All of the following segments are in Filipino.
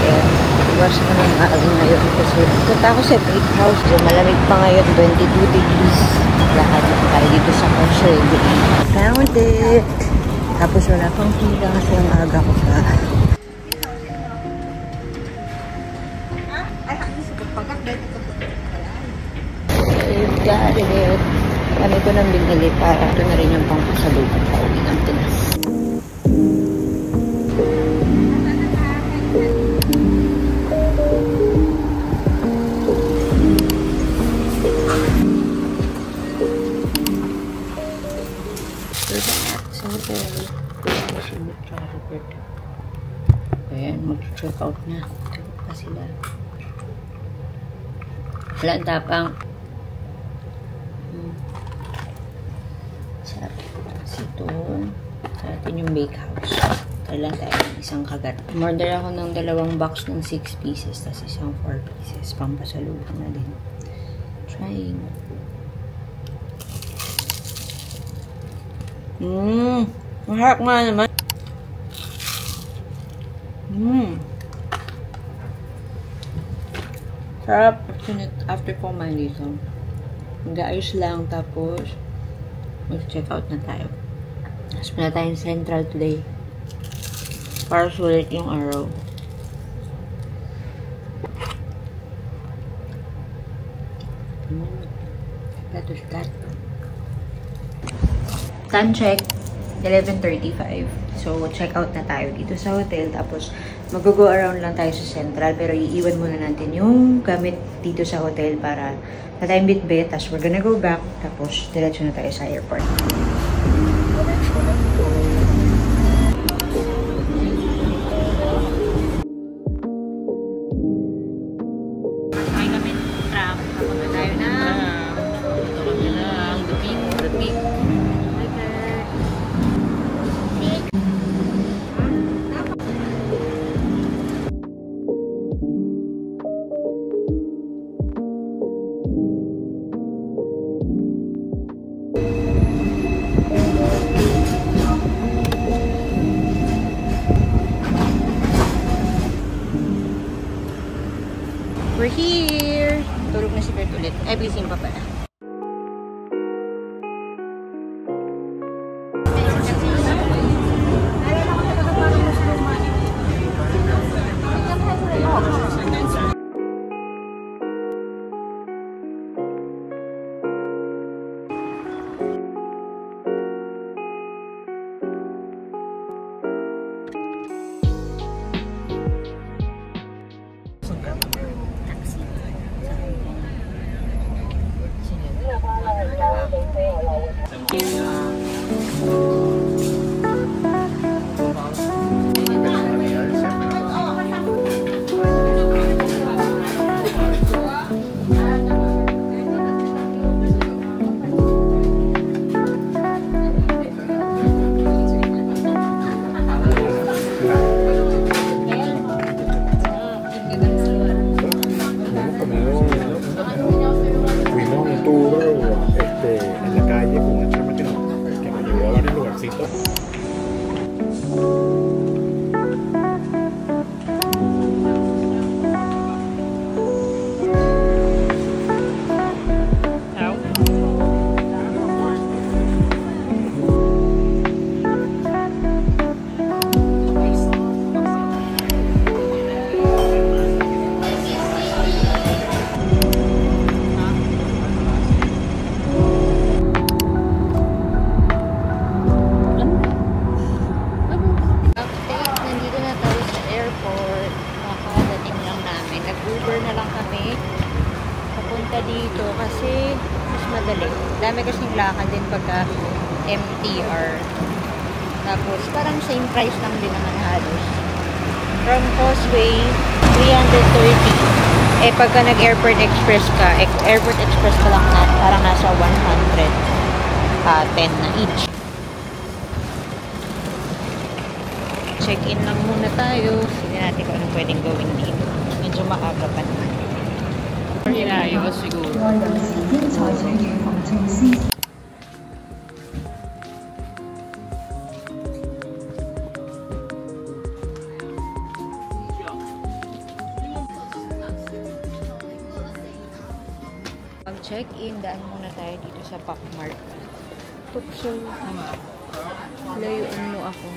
Kaya iwas ko ng araw ngayon kasi punta ako sa Greek House. So, malamig pa ngayon, 22 degrees. Lakad lang tayo dito sa Consuelo. Found it! Tapos wala pang pila kasi ang aga ko pa. Got it! Kami ko nang binili para ito na rin yung pangpasalubong sa uwi ng Pinas. Ayan, mag-check out na. Check pa sila. Wala ang tapang. Sarap. Ito. Sa atin yung bakehouse. Kailan tayo ng isang kagat. Order ako ng 2 box ng 6 pieces. Tapos isang 4 pieces. Pampasalubong na din. Trying. Mahirap nga naman. Sarap. After kumain dito. Mag-ayos lang. Tapos, mag-check out na tayo. Tapos muna tayong Central today. Para sulit yung araw. That was that. Time check. 11:35. So, check out na tayo dito sa hotel. Tapos, mag-go around lang tayo sa Central. Pero, iiwan muna natin yung gamit dito sa hotel para na tayong bit-bit. Tapos, we're gonna go back. Tapos, diretso na tayo sa airport. May kami tram. Papunta tayo na. Ito kami na. The peak. We're here! Tulog na si Bert ulit. Ay, busy pa pala. En la calle con una chama que me llevó a varios lugarcitos. Dito kasi mas madali. Dami kasing lakad din pagka MTR. Tapos parang same price lang din naman halos. From Causeway, 330. Eh pagka nag-Airport Express ka, Airport Express ka lang na, parang nasa 110 na each. Check-in lang muna tayo. Sige natin kung anong pwedeng gawin dito. Medyo maaga pa naman. Inaayos siguro. check-in. Daan muna tayo dito sa Pacmart. Tukso. Layuan mo ako.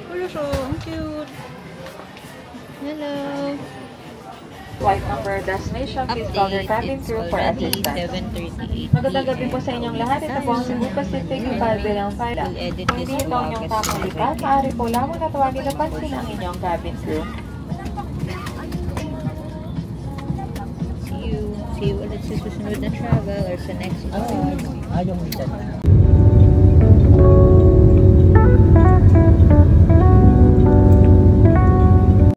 Hello, so ang cute. Hello. Flight number destination, please call your cabin crew for assistance. 7:38 Magandang gabi po sa inyong lahat. Ito po ang Cebu Pacific Bilang Flight. We'll edit Kung this hindi ito ang vlog inyong kasi tamang lipat, maaari po lamang na tawagin na pansin ang inyong cabin crew. See you ulit sa susunod na travel or sa next vlog. Ayaw mo dyan.